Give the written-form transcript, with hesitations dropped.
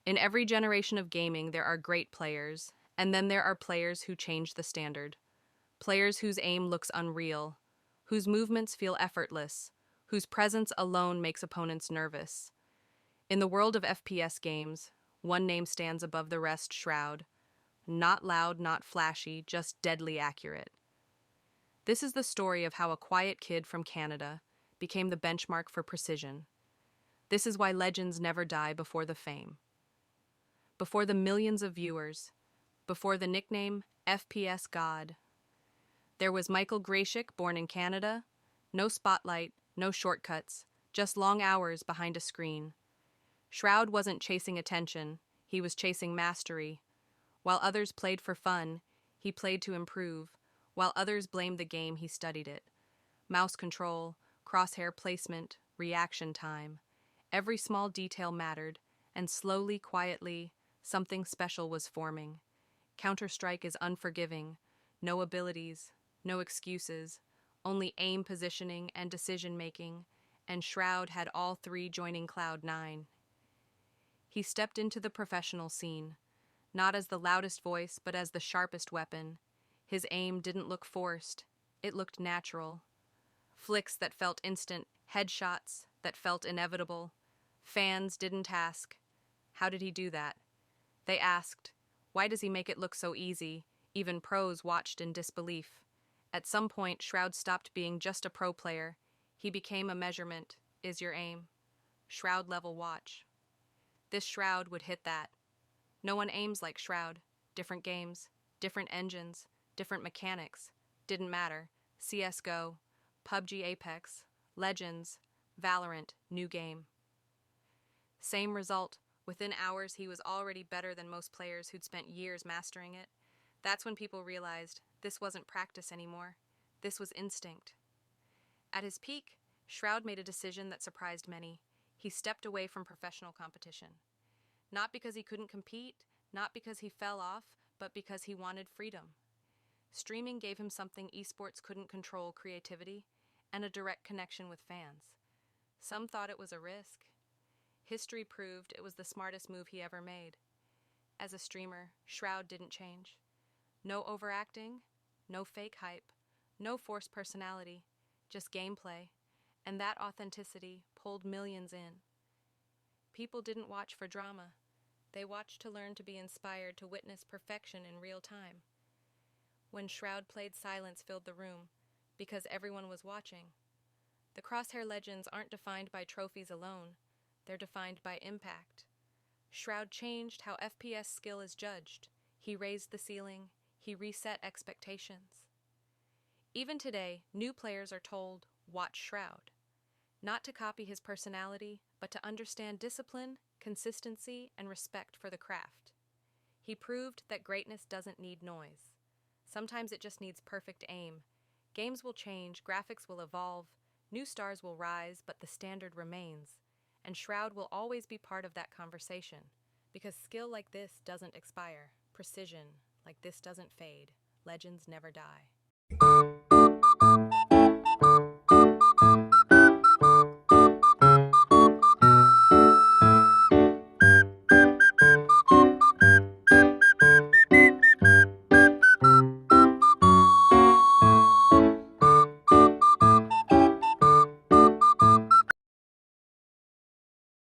In every generation of gaming, there are great players, and then there are players who change the standard. Players whose aim looks unreal, whose movements feel effortless, whose presence alone makes opponents nervous. In the world of FPS games, one name stands above the rest: Shroud. Not loud, not flashy, just deadly accurate. This is the story of how a quiet kid from Canada became the benchmark for precision. This is why legends never die before the fame. Before the millions of viewers, before the nickname FPS God. There was Michael Graychick, born in Canada. No spotlight, no shortcuts, just long hours behind a screen. Shroud wasn't chasing attention, he was chasing mastery. While others played for fun, he played to improve. While others blamed the game, he studied it. Mouse control, crosshair placement, reaction time. Every small detail mattered, and slowly, quietly, something special was forming. Counter-Strike is unforgiving. No abilities, no excuses, only aim, positioning, and decision-making, and Shroud had all three, joining Cloud9. He stepped into the professional scene, not as the loudest voice, but as the sharpest weapon. His aim didn't look forced, it looked natural. Flicks that felt instant, headshots that felt inevitable. Fans didn't ask, how did he do that? They asked, why does he make it look so easy? Even pros watched in disbelief. At some point, Shroud stopped being just a pro player. He became a measurement. Is your aim? Shroud level watch. This Shroud would hit that. No one aims like Shroud. Different games, different engines, different mechanics. Didn't matter. CSGO, PUBG Apex, Legends, Valorant, new game. Same result. Within hours, he was already better than most players who'd spent years mastering it. That's when people realized this wasn't practice anymore. This was instinct. At his peak, Shroud made a decision that surprised many. He stepped away from professional competition. Not because he couldn't compete, not because he fell off, but because he wanted freedom. Streaming gave him something esports couldn't control: creativity and a direct connection with fans. Some thought it was a risk. History proved it was the smartest move he ever made. As a streamer, Shroud didn't change. No overacting, no fake hype, no forced personality, just gameplay, and that authenticity pulled millions in. People didn't watch for drama. They watched to learn, to be inspired, to witness perfection in real time. When Shroud played, silence filled the room, because everyone was watching. The Crosshair legends aren't defined by trophies alone. They're defined by impact. Shroud changed how FPS skill is judged. He raised the ceiling. He reset expectations. Even today, new players are told, watch Shroud. Not to copy his personality, but to understand discipline, consistency, and respect for the craft. He proved that greatness doesn't need noise. Sometimes it just needs perfect aim. Games will change, graphics will evolve, new stars will rise, but the standard remains. And Shroud will always be part of that conversation, because skill like this doesn't expire. Precision like this doesn't fade. Legends never die.